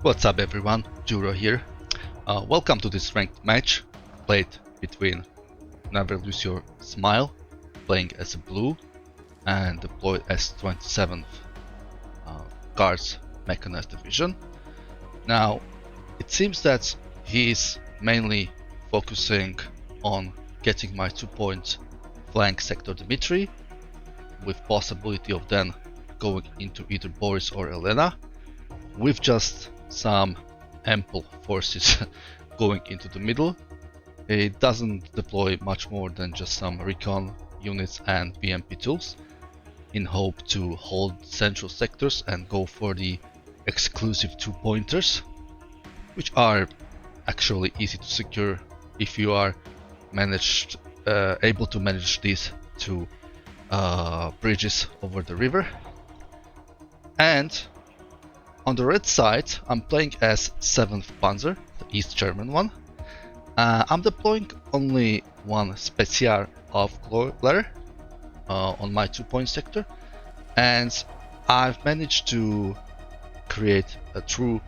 What's up everyone, Duro here. Welcome to this ranked match played between Never Lose Your Smile, playing as a blue, and deployed as 27th Guards Mechanized Division. Now, it seems that he is mainly focusing on getting my 2-point flank sector Dmitry, with possibility of then going into either Boris or Elena, with just some ample forces going into the middle. It doesn't deploy much more than just some recon units and BMP tools in hope to hold central sectors and go for the exclusive 2-pointers, which are actually easy to secure if you are able to manage these two bridges over the river. And on the red side, I'm playing as 7th Panzer, the East German one. I'm deploying only one Spezial Aufklärer on my 2-point sector, and I've managed to create a true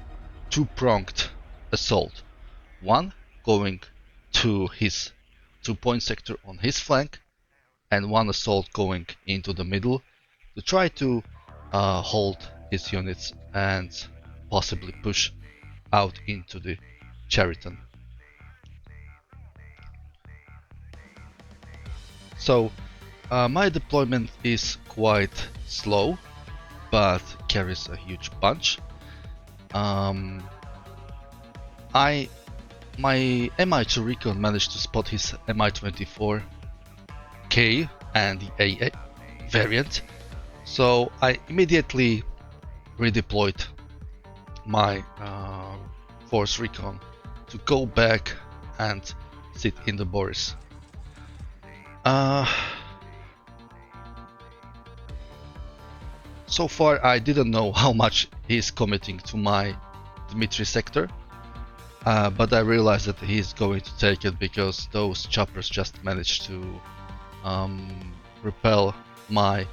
2-pronged assault. One going to his 2-point sector on his flank, and one assault going into the middle to try to hold his units and possibly push out into the Chariton. So my deployment is quite slow, but carries a huge punch. My Mi2 recon managed to spot his Mi-24K and the AA variant, so I immediately redeployed my force recon to go back and sit in the Boris. So far I didn't know how much he's committing to my Dmitry sector, but I realized that he's going to take it because those choppers just managed to repel my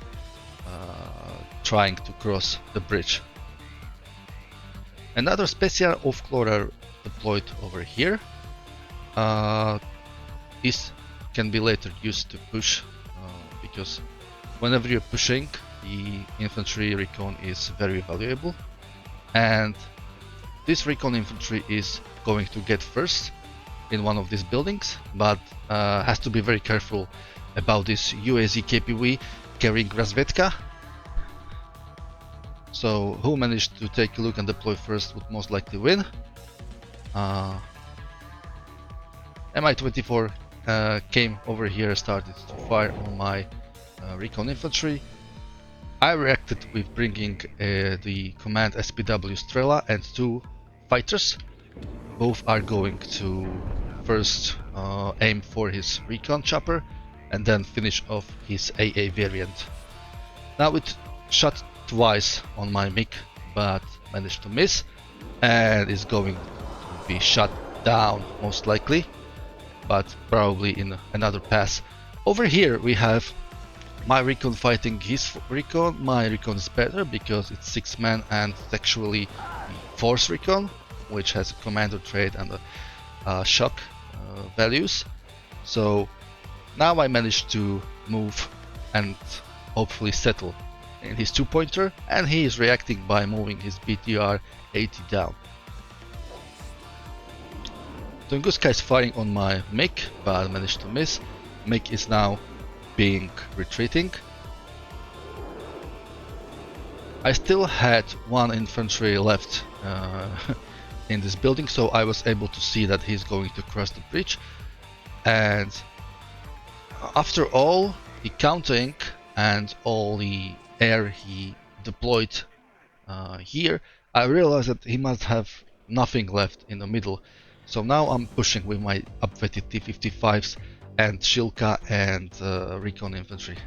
trying to cross the bridge. Another Spezial Aufklärer deployed over here. This can be later used to push, because whenever you're pushing, the infantry recon is very valuable, and this recon infantry is going to get first in one of these buildings, but has to be very careful about this UAZ KPV carrying RSVK. So who managed to take a look and deploy first would most likely win. Mi-24 came over here, started to fire on my recon infantry. I reacted with bringing the command SPW Strela and 2 fighters. Both are going to first aim for his recon chopper and then finish off his AA variant. Now it shot twice on my MiG, but managed to miss, and is going to be shot down most likely, but probably in another pass. Over here we have my recon fighting his recon. My recon is better because it's 6-man and it's actually force recon, which has a commander trait and a shock values. So now I managed to move and hopefully settle in his 2-pointer, and he is reacting by moving his BTR 80 down. Tunguska is firing on my MiG, but managed to miss. MiG is now being retreating. I still had 1 infantry left in this building, so I was able to see that he's going to cross the bridge, and after all the counting and all the air he deployed here, I realized that he must have nothing left in the middle. So now I'm pushing with my upweighted T-55s and Shilka and recon infantry.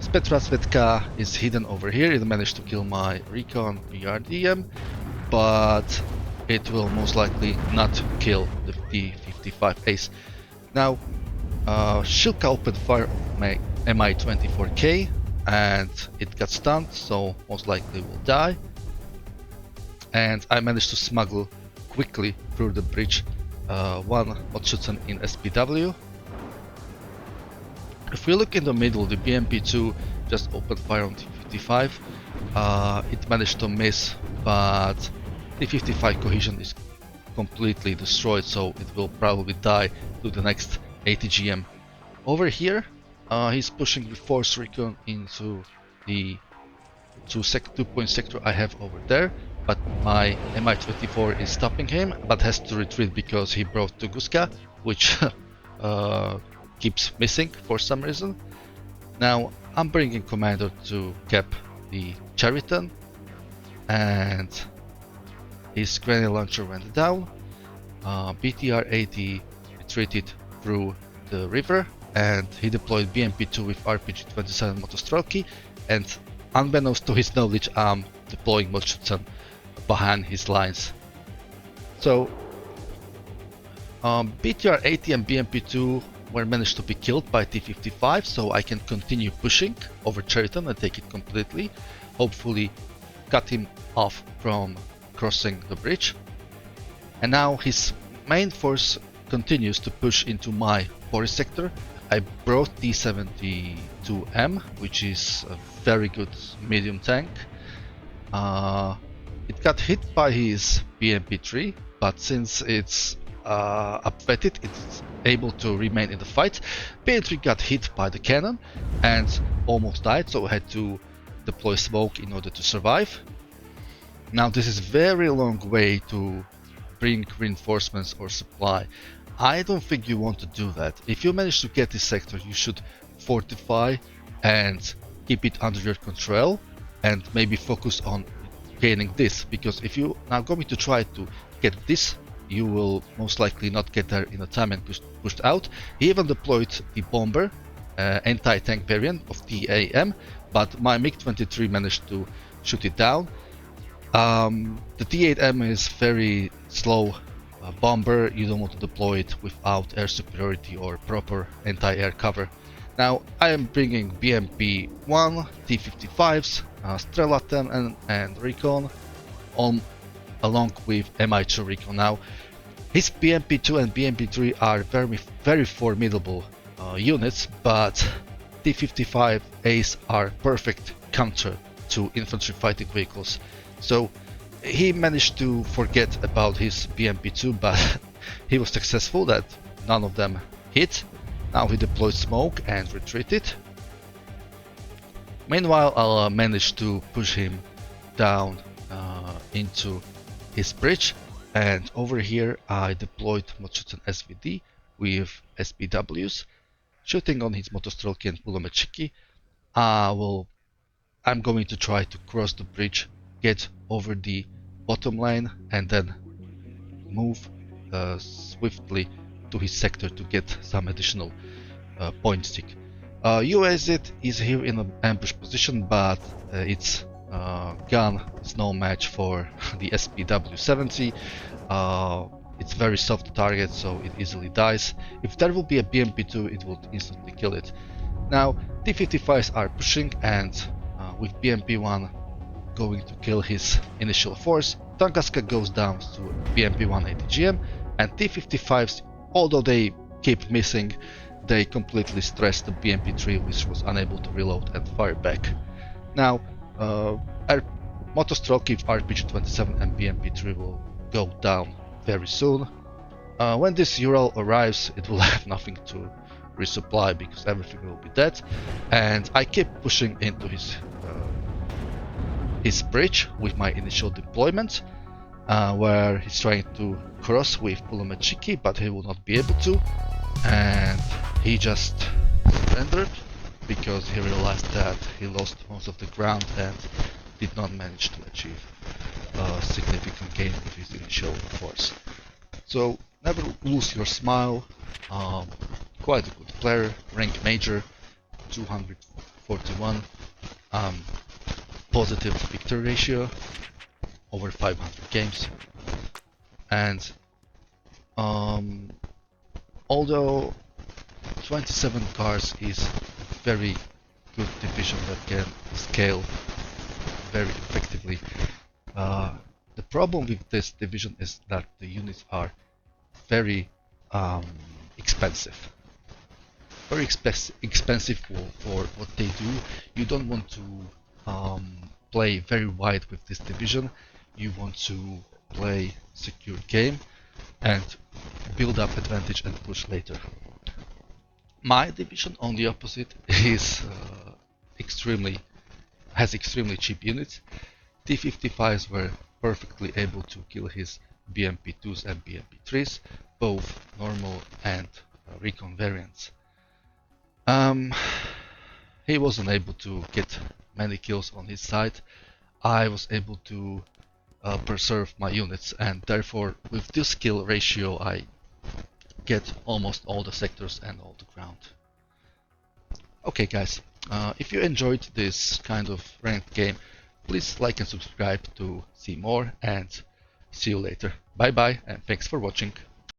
RSVK is hidden over here. It managed to kill my recon BRDM, but it will most likely not kill the T-55 ace. Now Shilka opened fire on my Mi-24K and it got stunned, so most likely will die. and I managed to smuggle quickly through the bridge one Motsutsen in SPW. If we look in the middle, the BMP-2 just opened fire on T-55. It managed to miss, but T-55 cohesion is completely destroyed, so it will probably die to the next ATGM. Over here, he's pushing the Force Recon into the two-point sector I have over there, but my Mi-24 is stopping him, but has to retreat because he brought Tunguska, which keeps missing for some reason. Now I'm bringing Commander to cap the Chariton, and his grenade launcher went down. BTR-80 retreated through the river, and he deployed BMP-2 with RPG-27 Motostrelki, and unbeknownst to his knowledge, I'm deploying Mochutsan behind his lines. So BTR-80 and BMP-2 were managed to be killed by T-55, so I can continue pushing over Chariton and take it completely, hopefully cut him off from crossing the bridge. And now his main force continues to push into my forest sector. I brought T-72M, which is a very good medium tank. It got hit by his BMP-3, but since it's upwetted, it's able to remain in the fight. BMP-3 got hit by the cannon and almost died, so I had to deploy smoke in order to survive. Now this is a very long way to bring reinforcements or supply. I don't think you want to do that. If you manage to get this sector, you should fortify and keep it under your control and maybe focus on gaining this, because if you are going to try to get this, you will most likely not get there in a time and pushed out. He even deployed the bomber, anti-tank variant of TAM, but my MiG-23 managed to shoot it down. The T-8M is very slow bomber. You don't want to deploy it without air superiority or proper anti-air cover. Now I am bringing BMP-1, T-55s, Strela 10 and Recon along with Mi-2 Recon. Now his BMP-2 and BMP-3 are very formidable units, but T-55As are perfect counter to infantry fighting vehicles. So he managed to forget about his BMP-2, but he was successful that none of them hit. Now he deployed smoke and retreated. Meanwhile, I'll manage to push him down into his bridge, and over here I deployed Mochutsen SVD with SPWs, shooting on his Motostrelki and Pulomechiki. I'm going to try to cross the bridge, get over the bottom line, and then move swiftly to his sector to get some additional point stick. UAZ is here in an ambush position, but its gun is no match for the SPW-70. It's very soft to target, so it easily dies. If there will be a BMP-2, it will instantly kill it. Now T-55s are pushing, and with BMP-1 going to kill his initial force, Tunguska goes down to BMP-1 ATGM, and T-55s, although they keep missing, they completely stressed the BMP-3, which was unable to reload and fire back. Now Motostrelki with RPG-27 and BMP-3 will go down very soon. When this Ural arrives, it will have nothing to resupply because everything will be dead, and I keep pushing into his bridge with my initial deployment, where he's trying to cross with Pulomechiki, but he will not be able to, and he just surrendered because he realized that he lost most of the ground and did not manage to achieve a significant gain with his initial force. So never lose your smile. Quite a good player, rank major, 241, positive victory ratio, over 500 games, and although 27 cars is a very good division that can scale very effectively, the problem with this division is that the units are very expensive. Very expensive for what they do. You don't want to play very wide with this division. You want to play secure game and build up advantage and push later. My division, on the opposite, is has extremely cheap units. T-55s were perfectly able to kill his BMP2s and BMP3s, both normal and recon variants. He wasn't able to get many kills on his side. I was able to preserve my units, and therefore with this kill ratio I get almost all the sectors and all the ground. Okay guys, if you enjoyed this kind of ranked game, please like and subscribe to see more, and see you later. Bye bye and thanks for watching.